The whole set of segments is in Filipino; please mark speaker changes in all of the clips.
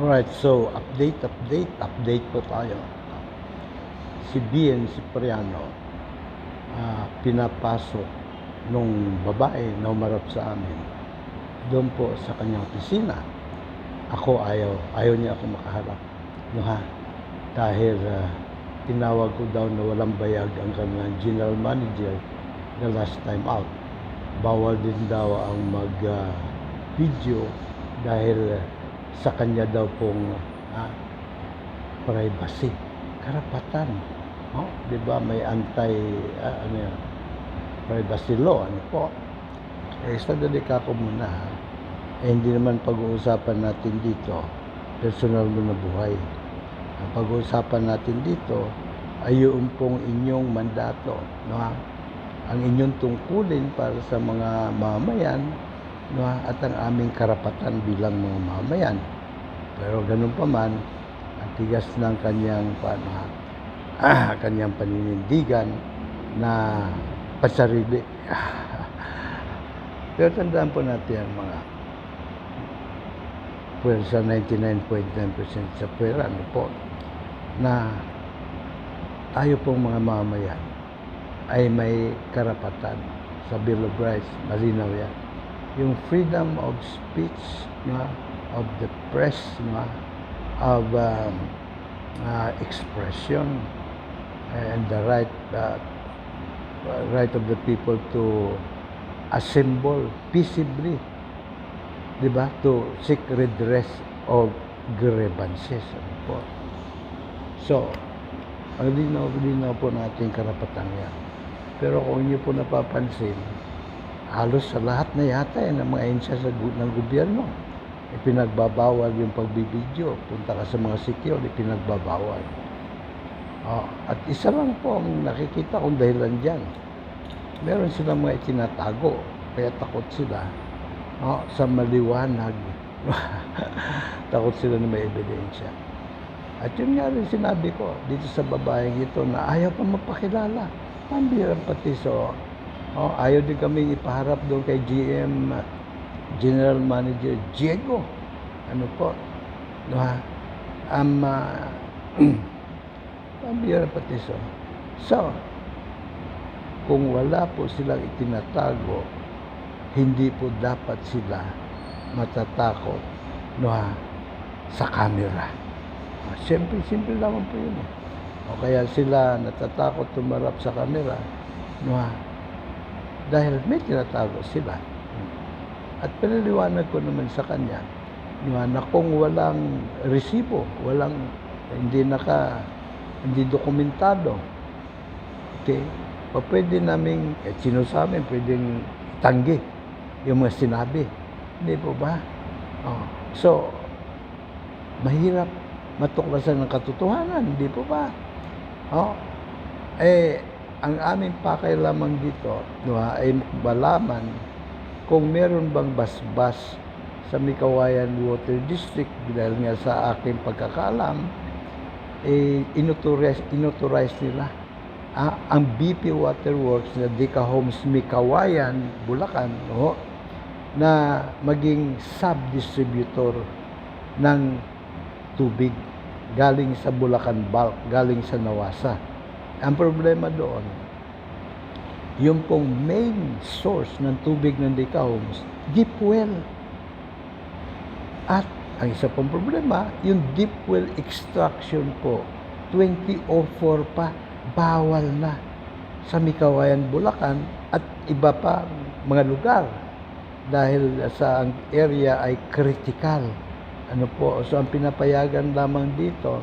Speaker 1: Alright, so update po tayo. Si Bien Cipriano, pinapasok nung babae na umarap sa amin doon po sa kanyang opisina. Ako ayaw niya ako makaharap. No, ha? Dahil tinawag ko daw na walang bayag ang kanilang general manager the last time out. Bawal din daw ang mag-video dahil sa kanya daw pong privacy, karapatan. Oh, 'di ba may privacy law, ano po? Sandali ka ko muna. Hindi naman pag-uusapan natin dito personal mo na buhay. Ang pag-uusapan natin dito ay yung pong inyong mandato, no? Ang inyong tungkulin para sa mga mamamayan, no? At ang aming karapatan bilang mga mamamayan. Pero ganun pa man, ang tigas ng kanyang kanyang paninindigan na pasarili. Pero tandaan po natin ang mga sa 99.9% sa pwera, ano po, na tayo pong mga mamamayan ay may karapatan sa Bill of Rights, malinaw yan. Yung freedom of speech, of the press, of expression, and the right of the people to assemble peaceably, diba? To seek redress of grievances. Ano po? So, ang linaw po natin karapatan yan. Pero kung inyo po napapansin, halos sa lahat na yata ng mga ahensya ng gobyerno, ipinagbabawal yung pagbibideo. Punta ka sa mga sityo, ipinagbabawal. At isa lang po ang nakikita kong dahilan dyan. Meron silang mga itinatago, kaya takot sila sa maliwanag. Takot sila na may ebidensya. At yun nga rin sinabi ko dito sa babaeng ito na ayaw pa mapakilala. Pambirang pati ayaw din kami ipaharap doon kay GM, General Manager Diego. Ano po? Pambirang pati So, kung wala po silang itinatago, hindi po dapat sila matatakot sa camera. Siyempre, simple lamang po yun. O kaya sila natatakot tumarap sa camera dahil may tinatago sila. At pinaliwanag ko naman sa kanya na kung walang resibo, hindi dokumentado, okay, pwede naming, sino sa amin, pwedeng tanggi yung mga sinabi. Hindi po ba? So, mahirap matuklasan ng katotohanan. Hindi po ba? Ang aming pakialaman dito ay malaman kung meron bang basbas sa Mikawayan Water District dahil nga sa aking pagkakaalam, inauthorize nila ang BP Waterworks na Dika Homes Mikawayan, Bulacan, na maging sub-distributor ng tubig galing sa Bulacan Bulk, galing sa Nawasa. Ang problema doon, yung pong main source ng tubig ng Dika Homes, deep well. At ang isa pong problema, yung deep well extraction po, 2004 pa, bawal na sa Mikawayan, Bulacan at iba pa mga lugar dahil sa ang area ay critical. Ano po, so ang pinapayagan lamang dito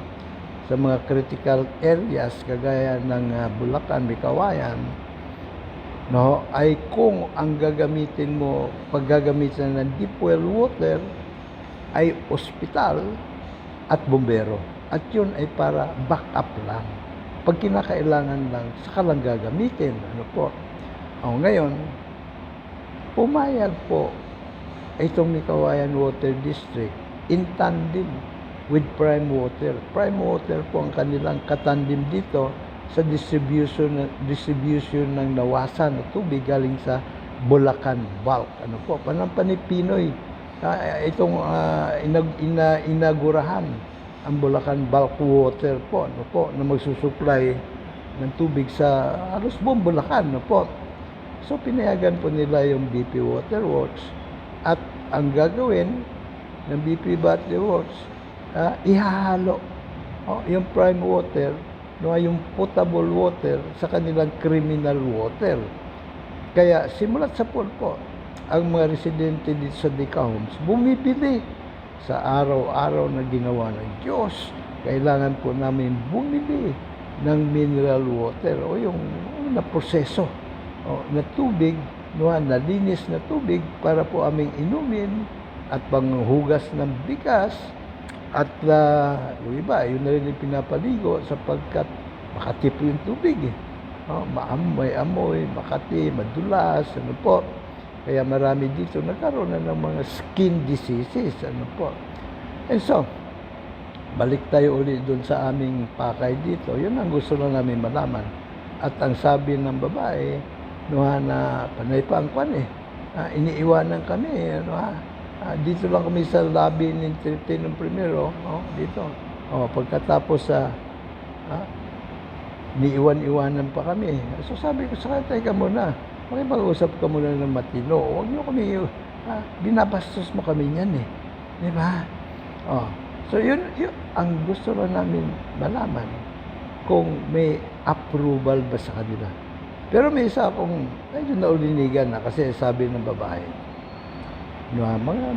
Speaker 1: sa mga critical areas kagaya ng Bulacan, Mikawayan, ay kung ang paggagamitin ng deep well water ay ospital at bumbero. At yun ay para backup lang. Pag kinakailangan lang, saka lang gagamitin. Ano po? Ngayon, pumayag po itong Mikawayan Water District in tandem with Prime Water. Prime Water po ang kanilang katandim dito sa distribution ng Nawasa na tubig galing sa Bulacan Bulk. Ano po? Panampan ni Pinoy itong inagurahan ang Bulacan Bulk Water po, no po, na magsusupply ng tubig sa halos buong Bulacan, no po. So pinayagan po nila yung BP Water Works at ang gagawin ng BP Water Works, ihahalo yung prime water, no, yung potable water sa kanilang criminal water. Kaya simulat sa pulpo, ang mga residente dito sa Dica Homes bumibili sa araw-araw na ginawa ng Diyos. Kailangan po namin bumili ng mineral water o yung na proseso na tubig, no, nalinis na tubig para po aming inumin at panghugas ng bigas at yung iba, yun na rin yung pinapaligo sapagkat makati po yung tubig may amoy, makati, madulas, ano po. Kaya marami dito nagkaroon na ng mga skin diseases, ano po. And so, balik tayo ulit doon sa aming pakay dito. Yun ang gusto lang namin malaman. At ang sabi ng babae, na panay pa ang kwan iniiwanan kami, dito lang kami sa lobby ng 13 ng primero, dito. Pagkatapos niiwan-iwanan pa kami. So sabi ko sa kanya, teka muna, makipag-usap ka muna ng matino. Huwag niyo kami, binabastos mo kami niyan Di ba? So yun, ang gusto lang namin malaman kung may approval ba sa kanila. Pero may isa akong medyo naulinigan na kasi sabi ng babae, mga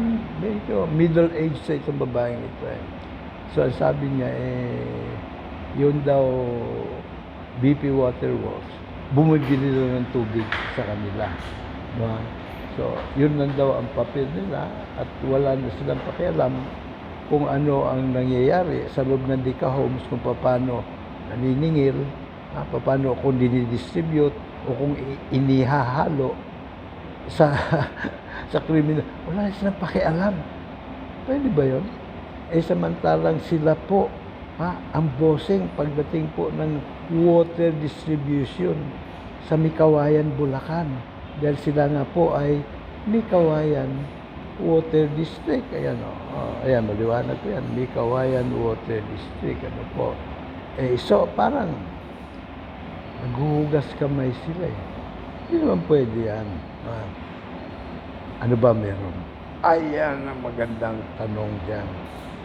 Speaker 1: medyo middle age sa itong babaeng ito So sabi niya, yun daw BP Water Works, bumibili lang ng tubig sa kanila. So, yun lang daw ang papel nila at wala na silang pakialam kung ano ang nangyayari sa loob ng Dica Homes, kung paano naniningil, paano kung dinidistribute o kung inihahalo sa sa kriminal. Wala na silang pakialam. Pwede ba yun? Samantalang sila po ang bossing pagdating po ng water distribution sa Mikawayan, Bulacan. Dahil sila nga po ay Mikawayan Water District. Ayan ayan, maliwanag ko yan. Mikawayan Water District. Ano po. So parang naghuhugas kamay sila Hindi naman pwede yan. Ano ba meron? Ayan ang magandang tanong dyan.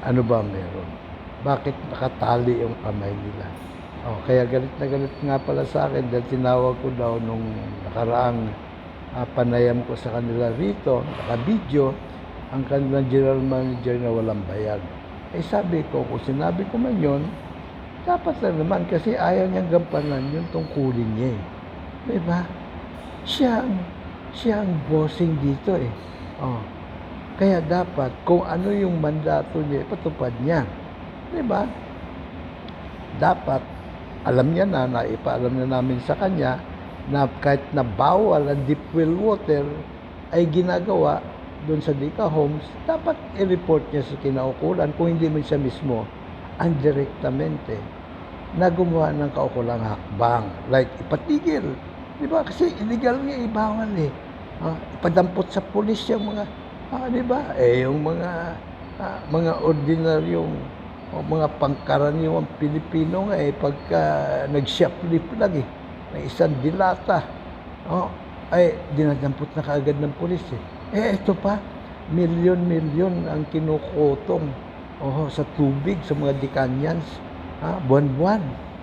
Speaker 1: Ano ba meron? Bakit nakatali yung kamay nila? Kaya galit na galit nga pala sa akin dahil tinawag ko daw nung nakaraang panayam ko sa kanila rito, naka-video, ang kanilang general manager na walang bayad. Sabi ko, kung sinabi ko man yun, dapat na naman kasi ayaw niyang gampanan yung tungkulin niya Diba? Siya ang bossing dito Kaya dapat, kung ano yung mandato niya, ipatupad niya. Diba? Dapat, alam niya na, naipaalam na namin sa kanya, na kahit na bawal ang deep well water ay ginagawa doon sa Dica Homes, dapat i-report niya sa kinaukulan kung hindi man siya mismo ang direktamente na gumawa ng kaukulang hakbang. Like, ipatigil. Diba? Kasi illegal nga, bawal Ipadampot sa pulis yung mga, diba? Yung mga ordinaryong o mga pangkaraniwang Pilipino nga pagka nag-shoplift lang ng isang dilata ay dinadampot na kaagad ng pulis ito pa, milyon-milyon ang kinukutong sa tubig sa mga Dicanians buwan-buwan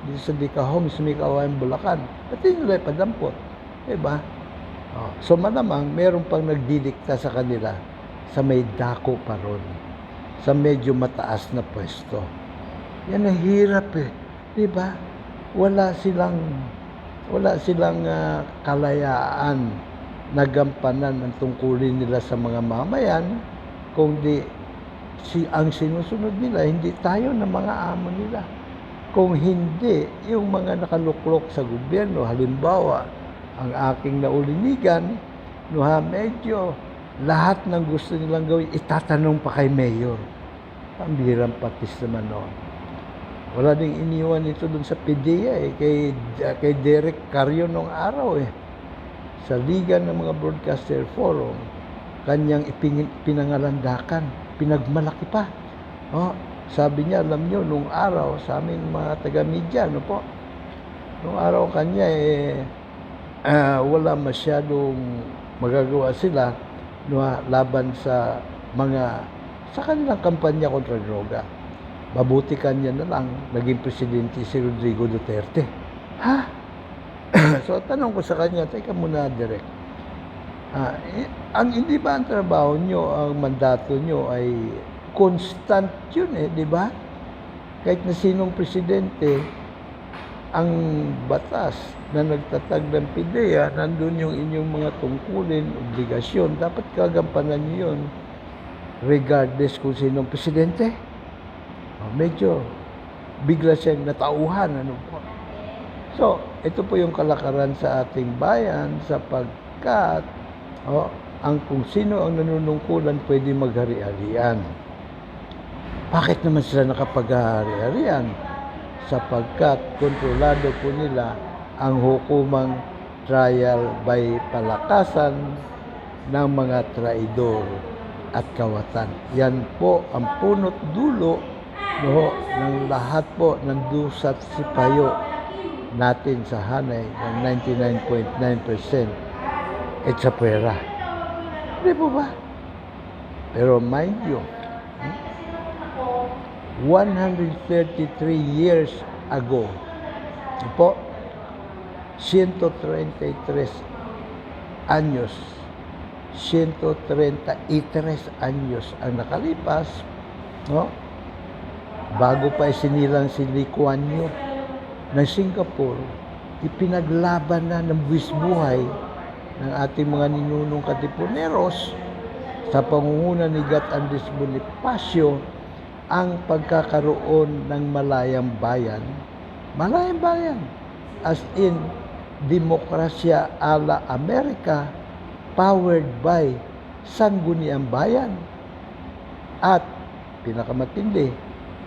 Speaker 1: dito sa Dica Homes, Mikawayan, Bulacan. Pati nila ipadampot, diba? So malamang meron pang nagdidikta sa kanila sa may dako pa ron, sa medyo mataas na pwesto. Yan ang hirap diba? Wala silang kalayaan na gampanan ang tungkulin nila sa mga mamayan, kundi ang sinusunod nila, hindi tayo na mga amo nila. Kung hindi, yung mga nakaluklok sa gobyerno, halimbawa, ang aking naulinigan, medyo lahat ng gusto nilang gawin, itatanong pa kay Mayor. Pambirang patis naman Wala ding iniwan ito dun sa PDEA kay Derek Carrion nung araw Sa Liga ng mga Broadcaster Forum, kanyang pinangalandakan, pinagmalaki pa. Sabi niya, alam niyo, nung araw, sa aming mga taga-media, nung araw kanya, wala masyadong magagawa sila laban sa kanilang kampanya kontra droga. Mabuti kanya na lang, naging presidente si Rodrigo Duterte. So, tanong ko sa kanya, teka muna, Direk. Hindi ba ang trabaho nyo, ang mandato nyo ay constant yun di ba? Kahit na sinong presidente, ang batas na nagtatag ng PIDEA, nandun yung inyong mga tungkulin, obligasyon, dapat kagampanan nyo yun regardless kung sinong presidente. Medyo bigla siyang natauhan. So, ito po yung kalakaran sa ating bayan sapagkat ang kung sino ang nanunungkulan pwede maghari-harian. Bakit naman sila nakapaghari-harian? Sapagkat kontrolado po nila ang hukumang trial by palakasan ng mga traidor at kawatan. Yan po ang punot dulo ng lahat po ng dusat sipayo natin sa hanay ng 99.9%. It's a pera. Hindi po ba? Pero mind you, 133 years ago, 133 anyos ang nakalipas, bago pa isinilang si Lee Kuan Yew ng Singapore, ipinaglaban na ng buwis-buhay ng ating mga ninunong katipuneros sa pangunguna ni Gat Andres Bonifacio ang pagkakaroon ng malayang bayan, as in demokrasya ala Amerika, powered by sangguniang bayan, at pinakamatindi,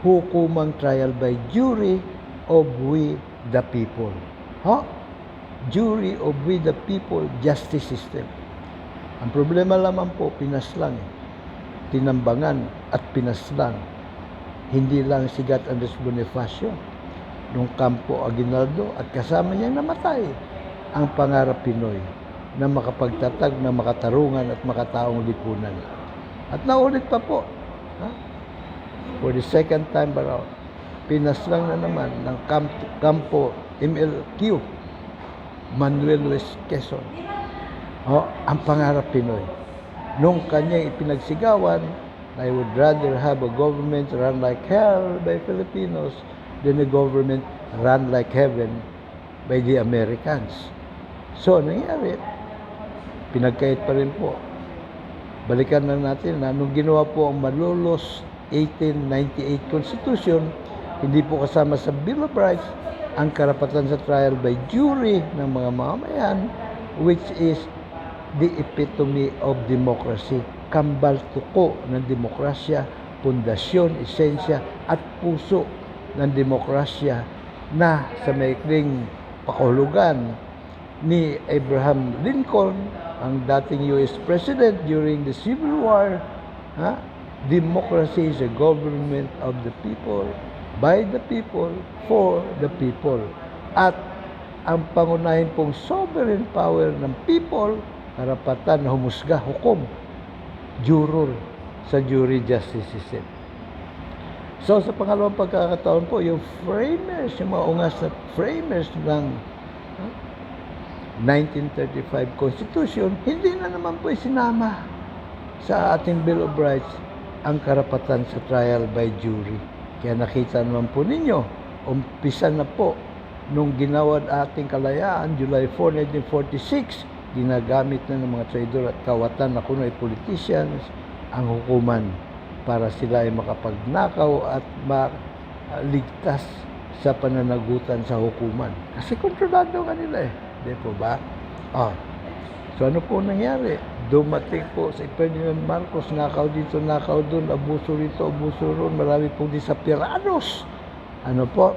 Speaker 1: hukumang trial by jury of we the people. Jury of we the people justice system. Ang problema lamang po, pinaslang, tinambangan at pinaslang. Hindi lang si Gat Andres Bonifacio, nung Campo Aguinaldo at kasama niyang namatay ang pangarap Pinoy na makapagtatag na makatarungan at makataong lipunan. At naulit pa po, for the second time around, pinaslang na naman ng Campo MLQ, Manuel Luis Quezon, ang pangarap Pinoy. Nung kanyang ipinagsigawan, I would rather have a government run like hell by Filipinos than a government run like heaven by the Americans. So, nangyari, pinagkait pa rin po. Balikan lang natin na nung ginawa po ang Malolos 1898 Constitution, hindi po kasama sa Bill of Rights ang karapatan sa trial by jury ng mga mamamayan, which is the epitome of democracy. Kambal tuko ng demokrasya, pundasyon, esensya at puso ng demokrasya na sa maikling pakahulugan ni Abraham Lincoln, ang dating US President during the Civil War. Democracy is a government of the people, by the people, for the people. At ang pangunahin pong sovereign power ng people, karapatan na humusga, hukom, juror sa jury justice system. So, sa pangalawang pagkakataon po, yung framers, yung mga ungas na framers ng 1935 Constitution, hindi na naman po isinama sa ating Bill of Rights ang karapatan sa trial by jury. Kaya nakita naman po ninyo, umpisa na po nung ginawad ating kalayaan, July 4, 1946, ginagamit na ng mga traidor at kawatan na kuno ay politicians ang hukuman para sila ay makapagnakaw at maligtas sa pananagutan sa hukuman. Kasi kontrolado ka nila Di po ba? So ano po nangyari? Dumating po sa Ferdinand Marcos, nakaw dito, nakaw doon, abuso rito, abuso roon, marami pong disapirados. Ano po?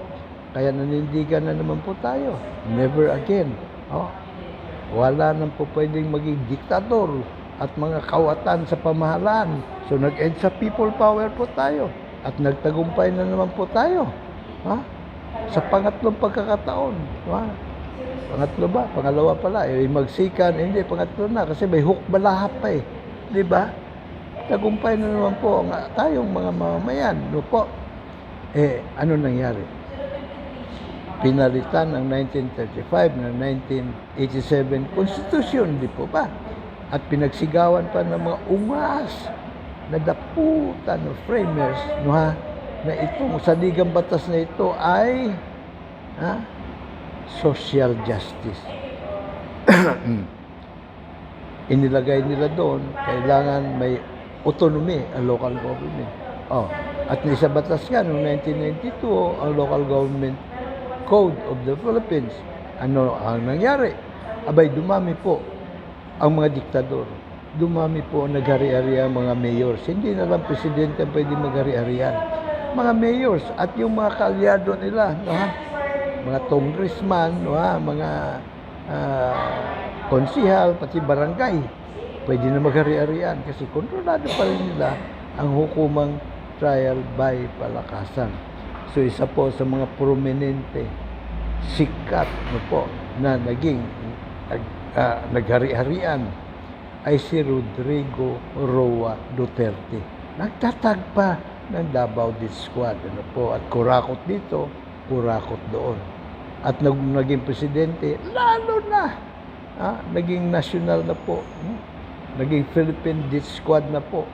Speaker 1: Kaya nanindigan na naman po tayo. Never again. Wala nang po pwedeng maging diktador at mga kawatan sa pamahalaan. So nag-end sa people power po tayo at nagtagumpay na naman po tayo. Ha? Sa pangatlong pagkakataon. Ha? Pangatlo ba? Pangalawa pala. Magsikan. Hindi, pangatlo na. Kasi may hukbalahap pa eh. Di ba? Tagumpay na naman po tayong mga mamamayan. No po. Ano nangyari? Pinalitan ng 1935 ng 1987 Constitution, di po ba? At pinagsigawan pa ng mga ungas na daputan ng framers, no ha, na itong saligang batas na ito ay social justice. Inilagay nila doon, kailangan may autonomy ang local government. At sa batas nga noong 1992, ang Local Government Code of the Philippines. Ano ang nangyari? Abay, dumami po ang mga diktador. Dumami po ang naghari-harian mga mayors. Hindi na lang presidente ang pwede maghari-harian. Mga mayors at yung mga kaalyado nila, no, ha? Mga congressman, no, ha? Mga konsihal, pati barangay, pwede na maghari-harian kasi kontrolado pa rin nila ang hukumang trial by palakasan. So isa po sa mga prominente, sikat no po, na naging naghari-harian ay si Rodrigo Roa Duterte. Nagtatag pa ng Davao Death Squad, ano po, at kurakot dito, kurakot doon. At naging presidente, lalo na, naging national na po, naging Philippine Death Squad na po.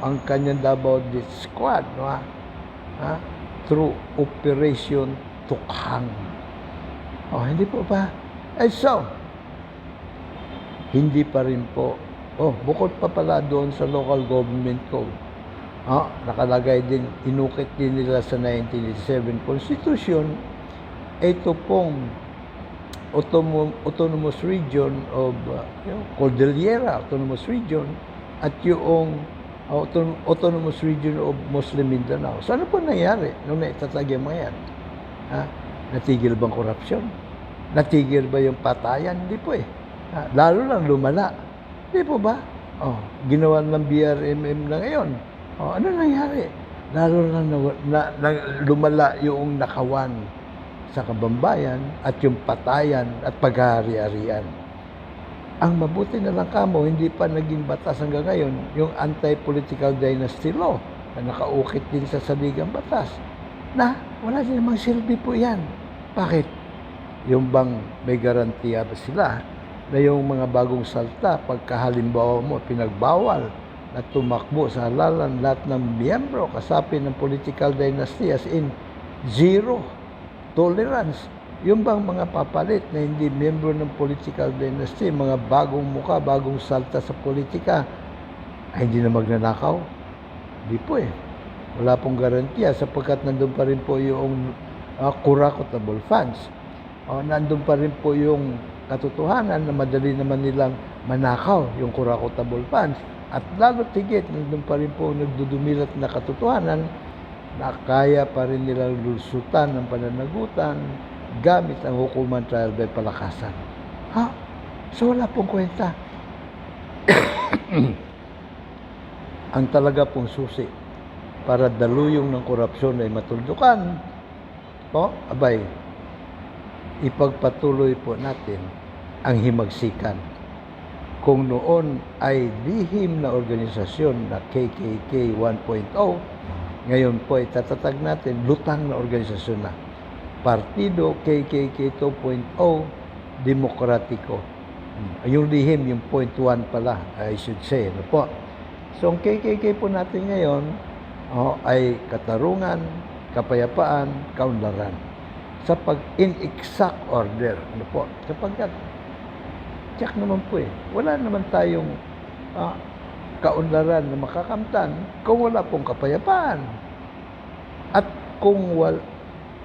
Speaker 1: Ang kanyang Davao Death Squad, no, through Operation Tukhang. Hindi po ba? So, hindi pa rin po. Bukod pa pala doon sa local government code. Nakalagay din, inukit din nila sa 1987 Constitution, ito pong autonomous region of Cordillera, autonomous region, at yung autonomous region of Muslim Mindanao. So ano po nangyari nung naitatag yung mga yan? Natigil bang korupsyon? Natigil ba yung patayan? Hindi po eh. Lalo lang lumala. Hindi po ba? Ginawa ng BRMM na ngayon. Ano nangyari? Lalo lang lumala yung nakawan sa kabambayan at yung patayan at paghahari-harian. Ang mabuti na lang kamo, hindi pa naging batas hanggang ngayon, yung anti-political dynasty law na nakaukit din sa saligang batas, na wala din namang silbi po yan. Bakit? Yung bang may garantiya ba sila na yung mga bagong salta, pagkahalimbawa mo, pinagbawal na tumakbo sa halalan lahat ng miyembro, kasapi ng political dynasty, as in zero tolerance. Yung bang mga papalit na hindi miyembro ng political dynasty, mga bagong muka, bagong salta sa politika, ay hindi na magnanakaw? Hindi po eh. Wala pong garantiya sapagkat nandun pa rin po yung kurakotable funds. Nandun pa rin po yung katotohanan na madali naman nilang manakaw yung kurakotable funds. At lalo tigit, nandun pa rin po nagdudumilat na katotohanan na kaya pa rin nilang lulusutan ng pananagutan gamit ang hukuman trial by palakasan. So wala pong kwenta. Ang talaga pong susi para daluyong ng korupsyon ay matuldukan, abay, ipagpatuloy po natin ang himagsikan. Kung noon ay lihim na organisasyon na KKK 1.0, ngayon po ay tatatag natin lutang na organisasyon na Partido KKK 2.0 Demokratiko. Yung lihim, yung 0.1 pala, I should say. Ano po? So, ang KKK po natin ngayon ay katarungan, kapayapaan, kaunlaran. Sa in-exact order. Ano po? Sapagkat, check naman po eh. Wala naman tayong kaunlaran na makakamtan kung wala pong kapayapaan. At kung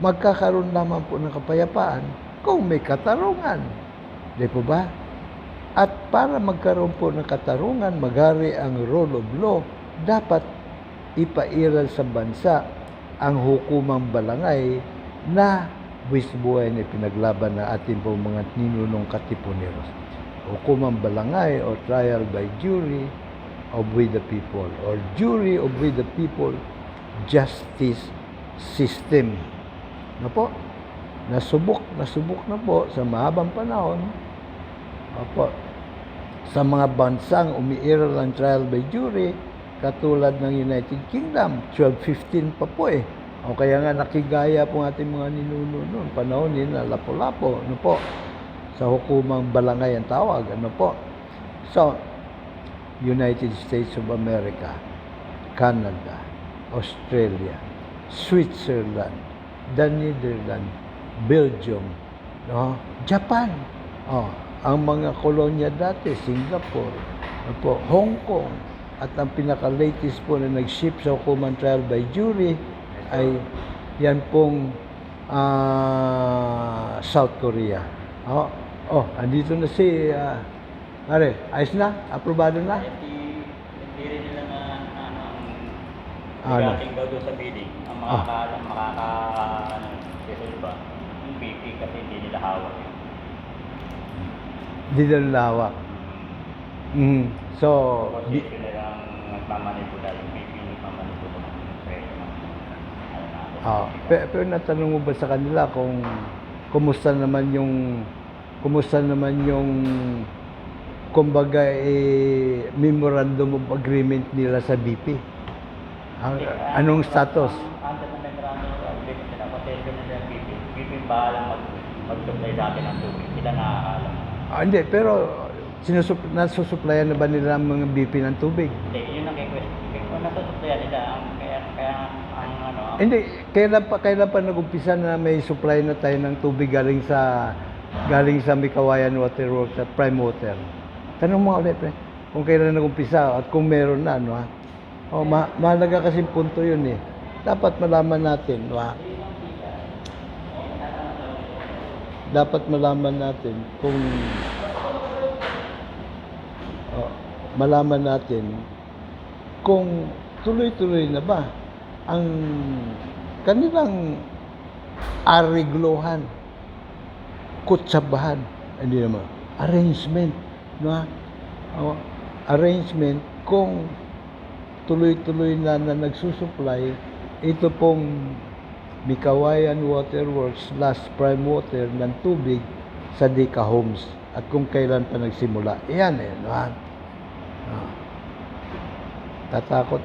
Speaker 1: magkakaroon naman po ng kapayapaan kung may katarungan. Di po ba? At para magkaroon po ng katarungan, maghari ang rule of law, dapat ipairal sa bansa ang hukumang balangay na buwis-buhay na pinaglaban na ating po mga ninunong katipuneros. hukumang balangay o trial by jury of with the people or jury of with the people justice system. Na po, nasubok na po sa mahabang panahon. Opo, sa mga bansang umiiral ng trial by jury, katulad ng United Kingdom, 1215 pa po eh. O kaya nga nakigaya po ating mga ninuno noon, panahon nila Lapu-Lapu, ano po, sa hukumang balangay ang tawag, ano po. So, United States of America, Canada, Australia, Switzerland, the Netherlands, Belgium, no? Japan, ang mga kolonya dati, Singapore, ano po, Hong Kong, at ang pinaka-latest po na nag-ship sa hukumang trial by jury ay yan pong South Korea. Andito na si ayos na? Aprobado na?
Speaker 2: Hindi rin nila na
Speaker 1: Ano?
Speaker 2: regarding daw doon sa bidding, ang resolve yung BP kasi hindi nila hawak yun.
Speaker 1: Hindi na lawak. So,
Speaker 2: Kasi yun nilang nagmamanipula, yung BP nagmamanipula ng presyo ng
Speaker 1: pero natanong mo ba sa kanila kung kumusta naman yung kumbaga memorandum of agreement nila sa BP? Anong status?
Speaker 2: Under na memorandum of agreement nila, potential nila yung BP. BP yung bahalang mag-supply sa atin ng tubig. Sila nakakaalam.
Speaker 1: Hindi, pero nasusuplayan na ba nila ang mga BP ng tubig?
Speaker 2: Hindi, yun ang question. Kung nasusuplayan nila, kaya ang
Speaker 1: Hindi, kailan pa nag-umpisa na may supply na tayo ng tubig galing sa Mikawayan Water Works at Prime Water? Tanong mo ulit, kung kailan nag-umpisa at kung meron na, no ha? Mahalaga kasi punto yun eh. Dapat malaman natin, no ha? Dapat malaman natin kung tuloy-tuloy na ba ang kanilang arreglohan, kutsabahan, hindi naman, arrangement, no? Arrangement kung tuloy-tuloy na nagsusupply ito pong Mikawayan Water Works / Prime Water ng tubig sa Dika Homes at kung kailan pa nagsimula. Iyan eh, no? Tatakot.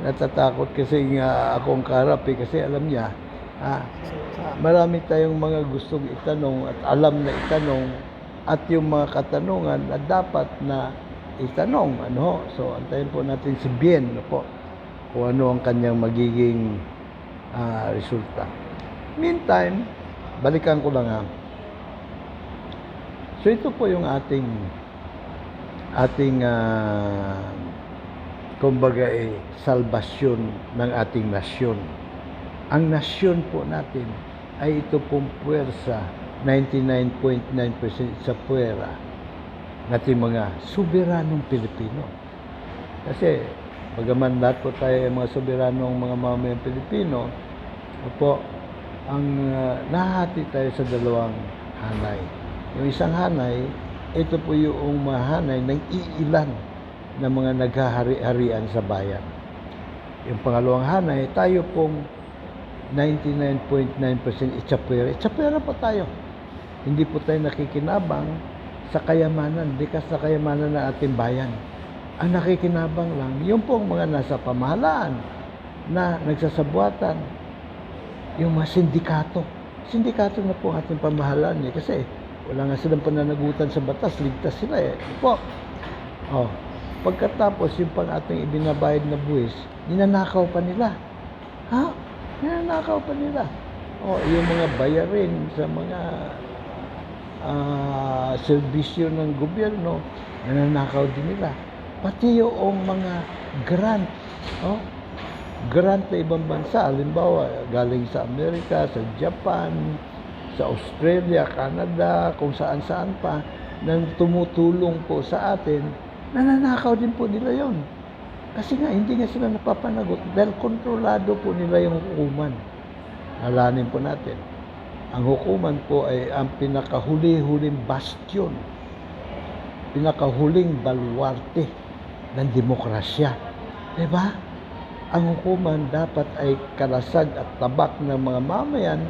Speaker 1: Natatakot kasi nga akong kaharap kasi alam niya, marami tayong mga gustong itanong at alam na itanong at yung mga katanungan na dapat na itanong, ano. So antayin po natin si Bien, no po, kung ano ang kanyang magiging resulta. Meantime, balikan ko lang ha. So ito po yung ating kumbaga salbasyon ng ating nasyon. Ang nasyon po natin ay ito pong puwersa, 99.9% sa puwera natin mga soberanong Pilipino. Kasi bagaman lahat po tayo ay mga soberanong mga mamamayang Pilipino, po, ang nahati tayo sa dalawang hanay. Yung isang hanay, ito po yung mga hanay ng iilan na mga naghahari-harian sa bayan. Yung pangalawang hanay, tayo pong 99.9% itsapwera. Itsapwera po tayo. Hindi po tayo nakikinabang sa kayamanan, di ka sa kayamanan ng ating bayan. Ang nakikinabang lang, yung pong mga nasa pamahalaan na nagsasabuatan, yung mga sindikato. Sindikato na po ang ating pamahalaan eh, kasi wala nga silang pananagutan sa batas, ligtas sila eh. Po. Pagkatapos yung pang ating ibinabayad na buwis, ninanakaw pa nila. Ninanakaw pa nila. Yung mga bayarin sa mga serbisyo ng gobyerno, ninanakaw din nila. Pati yung mga grant, grant na ibang bansa, halimbawa galing sa Amerika, sa Japan, sa Australia, Canada, kung saan-saan pa, nang tumutulong po sa atin, nananakaw din po nila yon. Kasi nga, hindi nga sila napapanagot dahil kontrolado po nila yung hukuman. Alanin po natin. Ang hukuman po ay ang pinakahuli-huling bastion, pinakahuling baluarte ng demokrasya. Diba? Ang hukuman dapat ay kalasag at tabak ng mga mamayan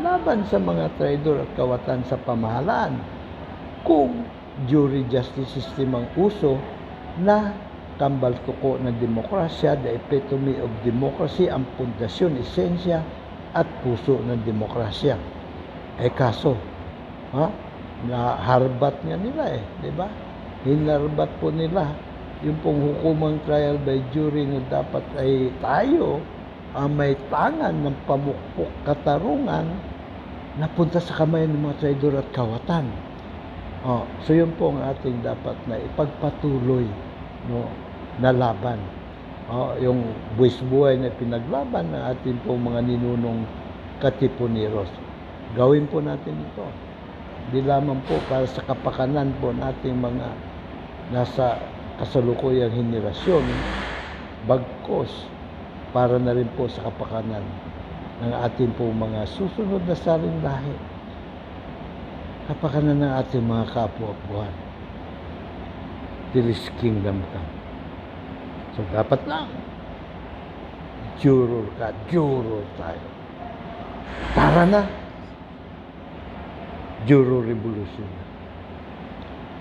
Speaker 1: laban sa mga traidor at kawatan sa pamahalaan. Kung jury justice system ang uso na kambal tuko ng demokrasya, the epitome of democracy, ang pundasyon, esensya at puso ng demokrasya. Kaso, naharbat nga nila di ba? Hinarbat po nila yung pong hukumang trial by jury na dapat ay tayo ang may tangan ng pamukpok katarungan napunta sa kamay ng mga traidor at kawatan. So yun po ang ating dapat na ipagpatuloy na laban. Yung buwis buhay na pinaglaban ng ating pong mga ninunong katipuneros. Gawin po natin ito. Di lamang po para sa kapakanan po nating mga nasa kasalukuyang henerasyon, bagkos para na rin po sa kapakanan ng ating po mga susunod na saling lahi, kapakanan ng ating mga kapwa-buhan. Till His kingdom come. So dapat lang juror tayo. Tara na, juror revolution.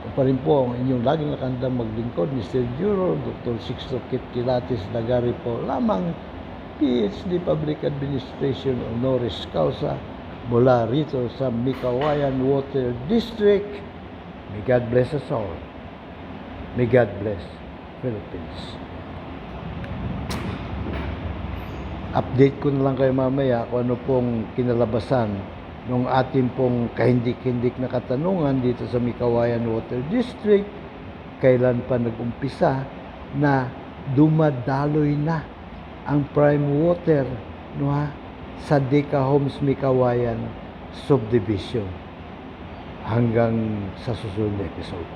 Speaker 1: Ito pa rin po ang inyong laging nakandang maglingkod, Mr. Juror, Dr. Sixto Kitkilatis Lagari po lamang, PhD Public Administration Honoris Causa, mula rito sa Mikawayan Water District. May God bless us all. May God bless Philippines. Update ko na lang kayo mamaya kung ano pong kinalabasan ng ating pong kahindik-hindik na katanungan dito sa Mikawayan Water District. Kailan pa nag-umpisa na dumadaloy na ang prime water sa Deka Homes Mikawayan Subdivision. Hanggang sa susunod na episode.